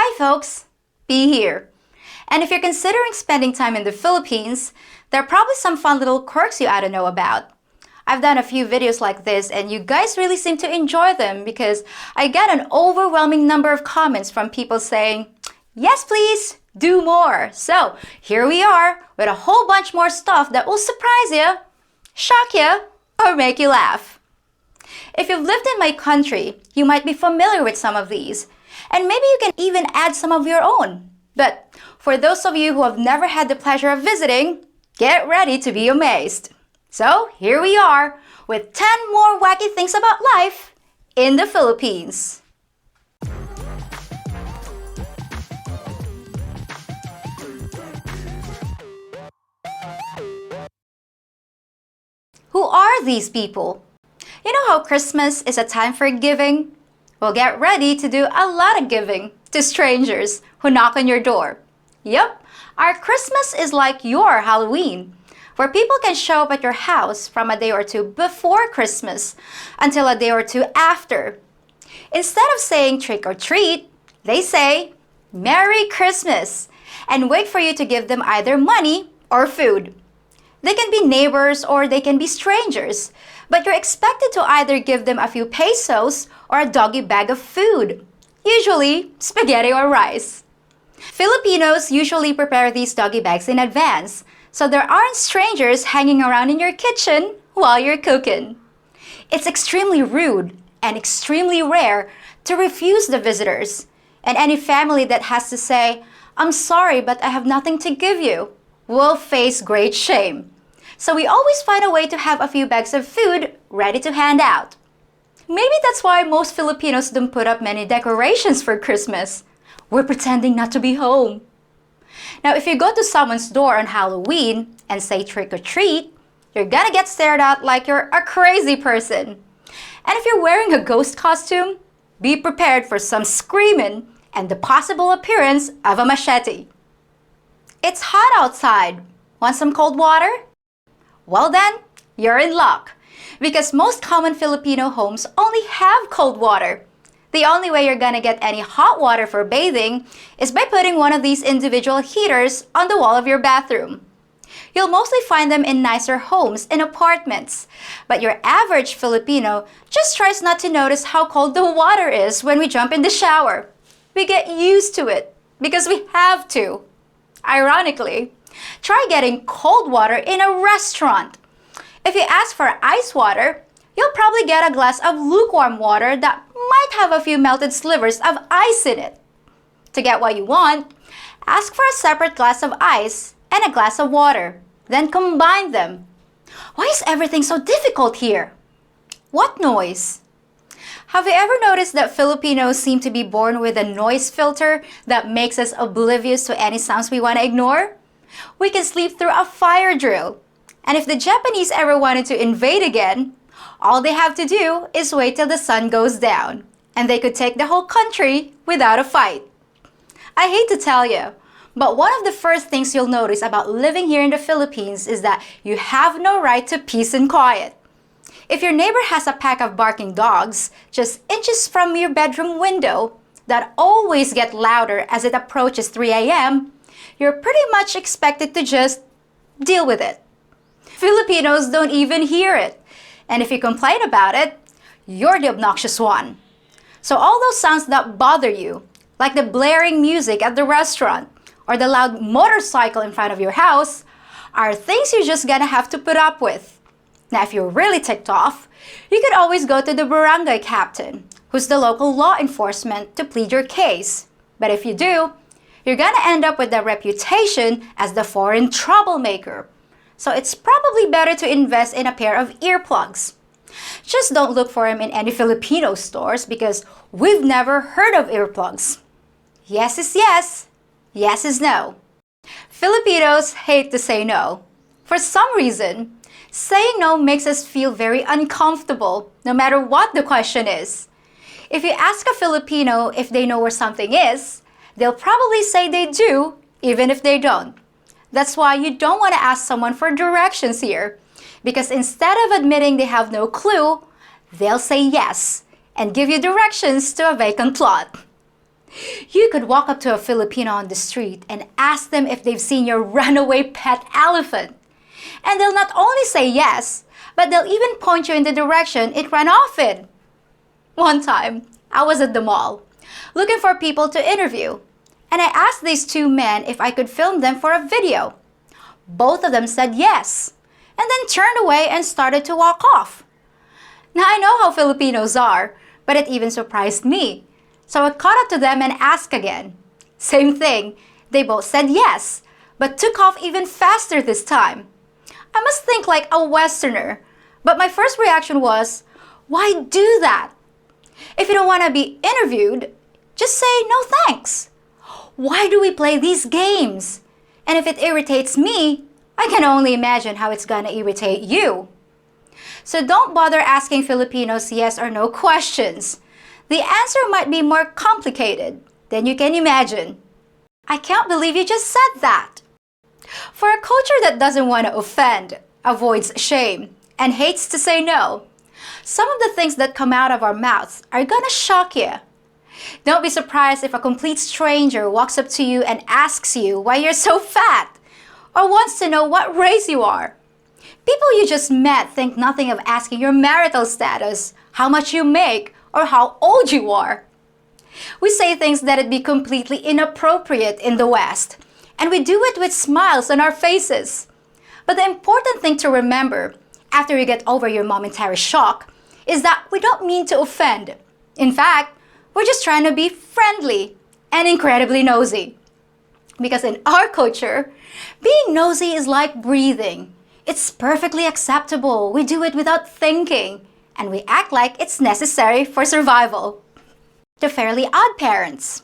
Hi folks, Bea here. And if you're considering spending time in the Philippines, there are probably some fun little quirks you ought to know about. I've done a few videos like this and you guys really seem to enjoy them because I get an overwhelming number of comments from people saying, yes please, do more. So here we are with a whole bunch more stuff that will surprise you, shock you, or make you laugh. If you've lived in my country, you might be familiar with some of these. And maybe you can even add some of your own. But for those of you who have never had the pleasure of visiting, get ready to be amazed. So here we are with 10 more wacky things about life in the Philippines. Who are these people? You know how Christmas is a time for giving? Well, get ready to do a lot of giving to strangers who knock on your door. Yep, our Christmas is like your Halloween, where people can show up at your house from a day or two before Christmas until a day or two after. Instead of saying trick or treat, they say Merry Christmas and wait for you to give them either money or food. They can be neighbors or they can be strangers, but you're expected to either give them a few pesos or a doggy bag of food, usually spaghetti or rice. Filipinos usually prepare these doggy bags in advance, so there aren't strangers hanging around in your kitchen while you're cooking. It's extremely rude and extremely rare to refuse the visitors, and any family that has to say, "I'm sorry, but I have nothing to give you," will face great shame. So we always find a way to have a few bags of food ready to hand out. Maybe that's why most Filipinos don't put up many decorations for Christmas. We're pretending not to be home. Now, if you go to someone's door on Halloween and say trick or treat, you're gonna get stared at like you're a crazy person. And if you're wearing a ghost costume, be prepared for some screaming and the possible appearance of a machete. It's hot outside. Want some cold water? Well then, you're in luck. Because most common Filipino homes only have cold water. The only way you're gonna get any hot water for bathing is by putting one of these individual heaters on the wall of your bathroom. You'll mostly find them in nicer homes and apartments, but your average Filipino just tries not to notice how cold the water is when we jump in the shower. We get used to it because we have to. Ironically, try getting cold water in a restaurant. If you ask for ice water, you'll probably get a glass of lukewarm water that might have a few melted slivers of ice in it. To get what you want, ask for a separate glass of ice and a glass of water. Then combine them. Why is everything so difficult here? What noise? Have you ever noticed that Filipinos seem to be born with a noise filter that makes us oblivious to any sounds we want to ignore? We can sleep through a fire drill. And if the Japanese ever wanted to invade again, all they have to do is wait till the sun goes down, and they could take the whole country without a fight. I hate to tell you, but one of the first things you'll notice about living here in the Philippines is that you have no right to peace and quiet. If your neighbor has a pack of barking dogs just inches from your bedroom window that always get louder as it approaches 3 a.m., you're pretty much expected to just deal with it. Filipinos don't even hear it. And if you complain about it, you're the obnoxious one. So all those sounds that bother you, like the blaring music at the restaurant or the loud motorcycle in front of your house, are things you're just gonna have to put up with. Now, if you're really ticked off, you could always go to the barangay captain, who's the local law enforcement, to plead your case. But if you do, you're gonna end up with a reputation as the foreign troublemaker. So it's probably better to invest in a pair of earplugs. Just don't look for them in any Filipino stores because we've never heard of earplugs. Yes is yes, yes is no. Filipinos hate to say no. For some reason, saying no makes us feel very uncomfortable, no matter what the question is. If you ask a Filipino if they know where something is, they'll probably say they do, even if they don't. That's why you don't want to ask someone for directions here, because instead of admitting they have no clue, they'll say yes and give you directions to a vacant lot. You could walk up to a Filipino on the street and ask them if they've seen your runaway pet elephant. And they'll not only say yes, but they'll even point you in the direction it ran off in. One time, I was at the mall, looking for people to interview, and I asked these two men if I could film them for a video. Both of them said yes, and then turned away and started to walk off. Now I know how Filipinos are, but it even surprised me. So I caught up to them and asked again. Same thing, they both said yes, but took off even faster this time. I must think like a Westerner, but my first reaction was, why do that? If you don't want to be interviewed, just say no thanks. Why do we play these games? And if it irritates me, I can only imagine how it's gonna irritate you. So don't bother asking Filipinos yes or no questions. The answer might be more complicated than you can imagine. I can't believe you just said that. For a culture that doesn't want to offend, avoids shame, and hates to say no, some of the things that come out of our mouths are gonna shock you. Don't be surprised if a complete stranger walks up to you and asks you why you're so fat, or wants to know what race you are. People you just met think nothing of asking your marital status, how much you make, or how old you are. We say things that'd be completely inappropriate in the West, and we do it with smiles on our faces. But the important thing to remember, after you get over your momentary shock, is that we don't mean to offend. In fact, we're just trying to be friendly and incredibly nosy. Because in our culture, being nosy is like breathing. It's perfectly acceptable. We do it without thinking, and we act like it's necessary for survival. The Fairly Oddparents.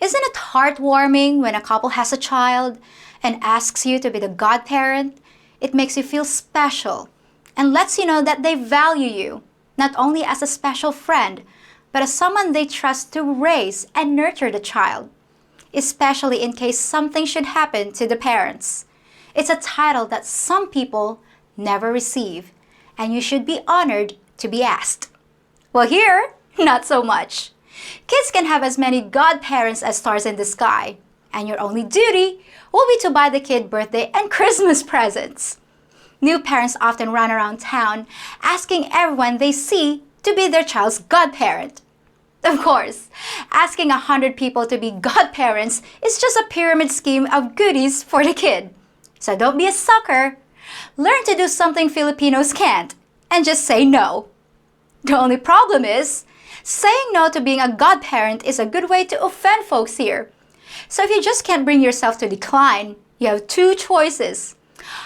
Isn't it heartwarming when a couple has a child and asks you to be the godparent? It makes you feel special and lets you know that they value you, not only as a special friend, but as someone they trust to raise and nurture the child, especially in case something should happen to the parents. It's a title that some people never receive, and you should be honored to be asked. Well, here, not so much. Kids can have as many godparents as stars in the sky, and your only duty will be to buy the kid birthday and Christmas presents. New parents often run around town asking everyone they see to be their child's godparent. Of course, asking 100 people to be godparents is just a pyramid scheme of goodies for the kid. So don't be a sucker. Learn to do something Filipinos can't, and just say no. The only problem is, saying no to being a godparent is a good way to offend folks here. So if you just can't bring yourself to decline, you have two choices.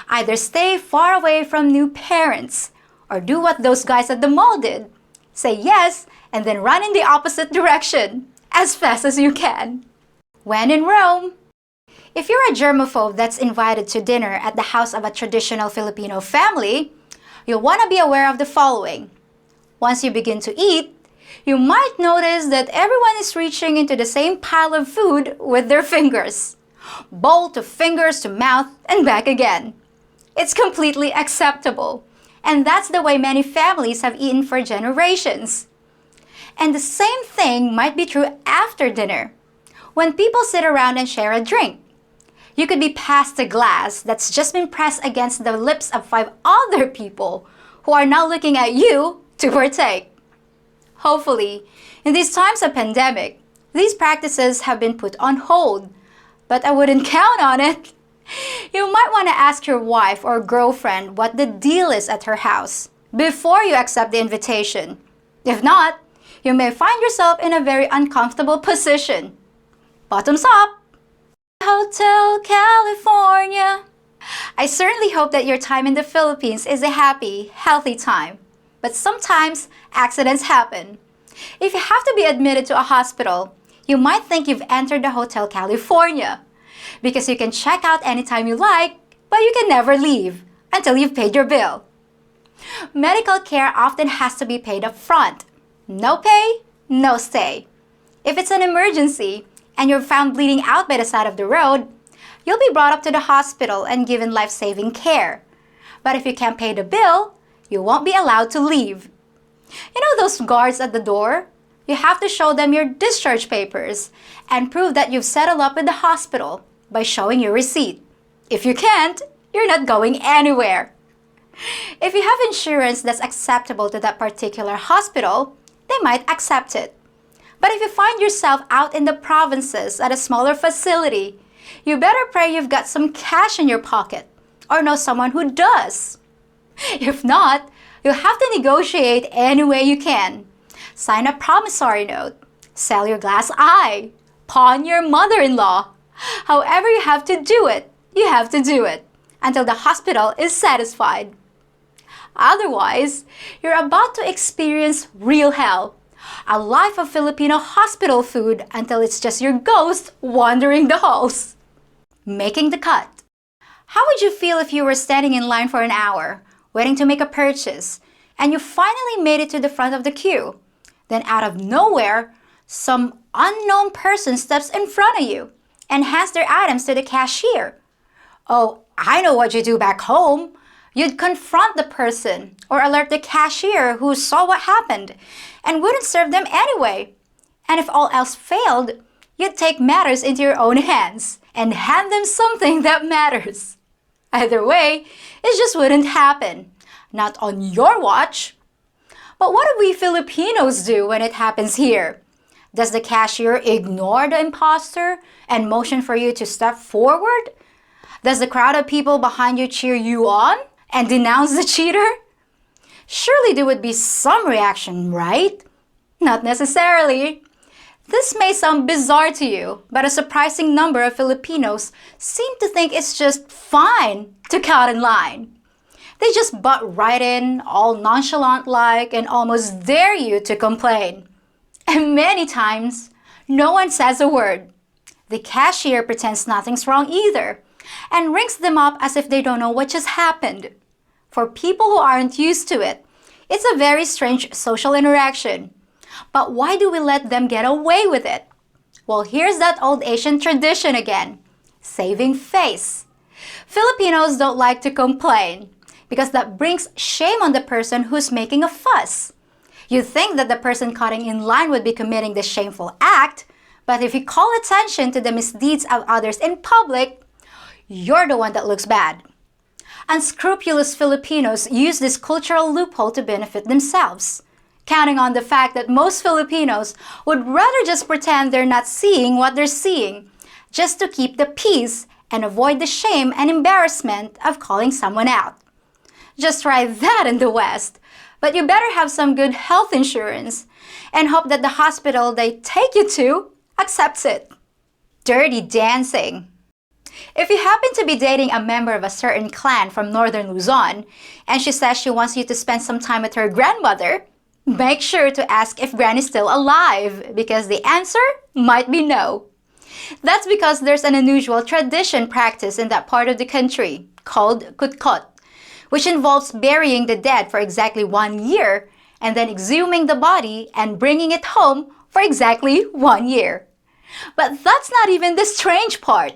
Either stay far away from new parents, or do what those guys at the mall did. Say yes, and then run in the opposite direction, as fast as you can. When in Rome. If you're a germaphobe that's invited to dinner at the house of a traditional Filipino family, you'll want to be aware of the following. Once you begin to eat, you might notice that everyone is reaching into the same pile of food with their fingers. Bowl to fingers to mouth and back again. It's completely acceptable, and that's the way many families have eaten for generations. And the same thing might be true after dinner, when people sit around and share a drink. You could be passed a glass that's just been pressed against the lips of 5 other people who are now looking at you to partake. Hopefully, in these times of pandemic, these practices have been put on hold, but I wouldn't count on it. You might want to ask your wife or girlfriend what the deal is at her house before you accept the invitation. If not, you may find yourself in a very uncomfortable position. Bottoms up! Hotel California. I certainly hope that your time in the Philippines is a happy, healthy time. But sometimes accidents happen. If you have to be admitted to a hospital, you might think you've entered the Hotel California because you can check out anytime you like, but you can never leave until you've paid your bill. Medical care often has to be paid up front. No pay, no stay. If it's an emergency and you're found bleeding out by the side of the road, you'll be brought up to the hospital and given life-saving care. But if you can't pay the bill, you won't be allowed to leave. You know those guards at the door? You have to show them your discharge papers and prove that you've settled up with the hospital by showing your receipt. If you can't, you're not going anywhere. If you have insurance that's acceptable to that particular hospital, they might accept it. But if you find yourself out in the provinces at a smaller facility, you better pray you've got some cash in your pocket or know someone who does. If not, you'll have to negotiate any way you can. Sign a promissory note, sell your glass eye, pawn your mother-in-law. However you have to do it, you have to do it until the hospital is satisfied. Otherwise, you're about to experience real hell. A life of Filipino hospital food until it's just your ghost wandering the halls. Making the cut. How would you feel if you were standing in line for an hour, waiting to make a purchase, and you finally made it to the front of the queue? Then out of nowhere, some unknown person steps in front of you and hands their items to the cashier. Oh, I know what you do back home. You'd confront the person or alert the cashier who saw what happened and wouldn't serve them anyway. And if all else failed, you'd take matters into your own hands and hand them something that matters. Either way, it just wouldn't happen. Not on your watch. But what do we Filipinos do when it happens here? Does the cashier ignore the imposter and motion for you to step forward? Does the crowd of people behind you cheer you on and denounce the cheater? Surely there would be some reaction, right? Not necessarily. This may sound bizarre to you, but a surprising number of Filipinos seem to think it's just fine to cut in line. They just butt right in, all nonchalant-like, and almost dare you to complain. And many times, no one says a word. The cashier pretends nothing's wrong either, and rings them up as if they don't know what just happened. For people who aren't used to it, it's a very strange social interaction. But why do we let them get away with it? Well, here's that old Asian tradition again, saving face. Filipinos don't like to complain because that brings shame on the person who's making a fuss. You'd think that the person cutting in line would be committing the shameful act, but if you call attention to the misdeeds of others in public, you're the one that looks bad. Unscrupulous Filipinos use this cultural loophole to benefit themselves, counting on the fact that most Filipinos would rather just pretend they're not seeing what they're seeing, just to keep the peace and avoid the shame and embarrassment of calling someone out. Just try that in the West, but you better have some good health insurance and hope that the hospital they take you to accepts it. Dirty dancing. If you happen to be dating a member of a certain clan from northern Luzon and she says she wants you to spend some time with her grandmother, make sure to ask if Granny's still alive because the answer might be no. That's because there's an unusual tradition practice in that part of the country called kutkot, which involves burying the dead for exactly 1 year and then exhuming the body and bringing it home for exactly 1 year. But that's not even the strange part,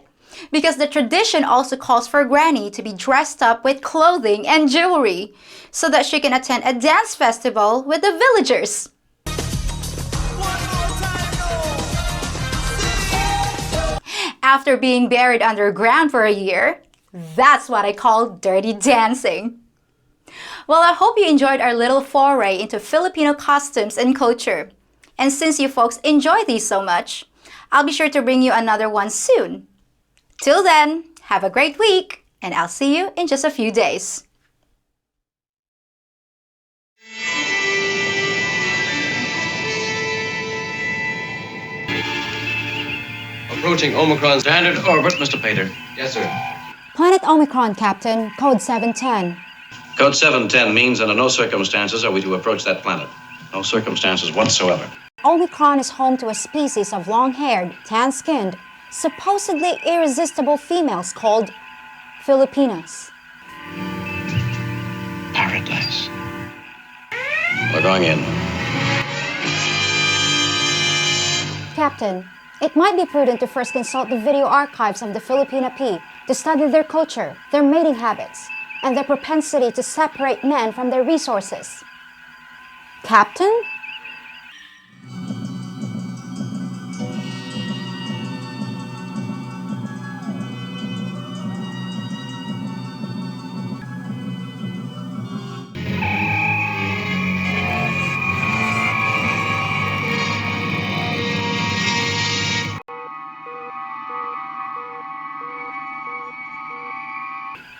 because the tradition also calls for Granny to be dressed up with clothing and jewelry so that she can attend a dance festival with the villagers. After being buried underground for a year, that's what I call dirty dancing. Well, I hope you enjoyed our little foray into Filipino costumes and culture. And since you folks enjoy these so much, I'll be sure to bring you another one soon. Till then, have a great week, and I'll see you in just a few days. Approaching Omicron standard orbit, Mr. Pater. Yes, sir. Planet Omicron, Captain. Code 710. Code 710 means under no circumstances are we to approach that planet. No circumstances whatsoever. Omicron is home to a species of long-haired, tan-skinned, supposedly irresistible females called Filipinas. Paradise. We're going in. Captain, it might be prudent to first consult the video archives of the TheFilipinaPea to study their culture, their mating habits, and their propensity to separate men from their resources. Captain?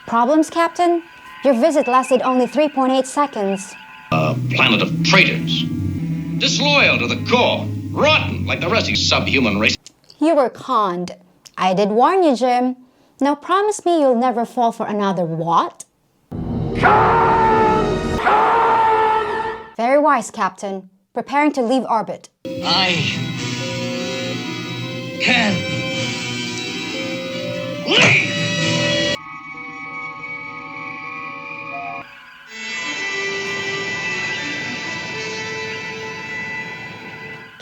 Problems, Captain? Your visit lasted only 3.8 seconds. A planet of traitors. Disloyal to the core. Rotten like the rest of you subhuman race. You were conned. I did warn you, Jim. Now promise me you'll never fall for another what? Very wise, Captain. Preparing to leave orbit. I can leave.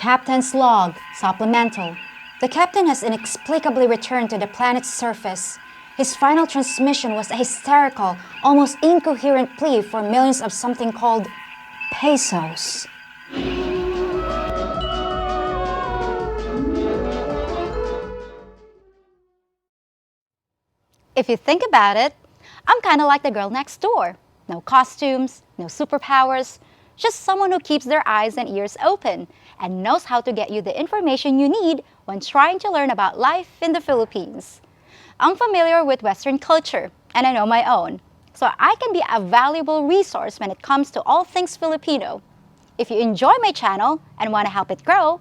Captain's log, supplemental. The captain has inexplicably returned to the planet's surface. His final transmission was a hysterical, almost incoherent plea for millions of something called pesos. If you think about it, I'm kind of like the girl next door. No costumes, no superpowers, just someone who keeps their eyes and ears open and knows how to get you the information you need when trying to learn about life in the Philippines. I'm familiar with Western culture, and I know my own, so I can be a valuable resource when it comes to all things Filipino. If you enjoy my channel and want to help it grow,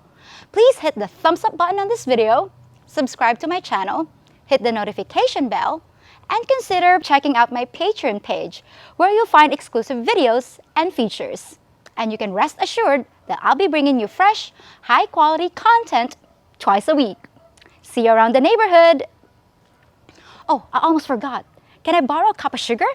please hit the thumbs up button on this video, subscribe to my channel, hit the notification bell, and consider checking out my Patreon page where you'll find exclusive videos and features. And you can rest assured that I'll be bringing you fresh, high-quality content twice a week. See you around the neighborhood! Oh, I almost forgot. Can I borrow a cup of sugar?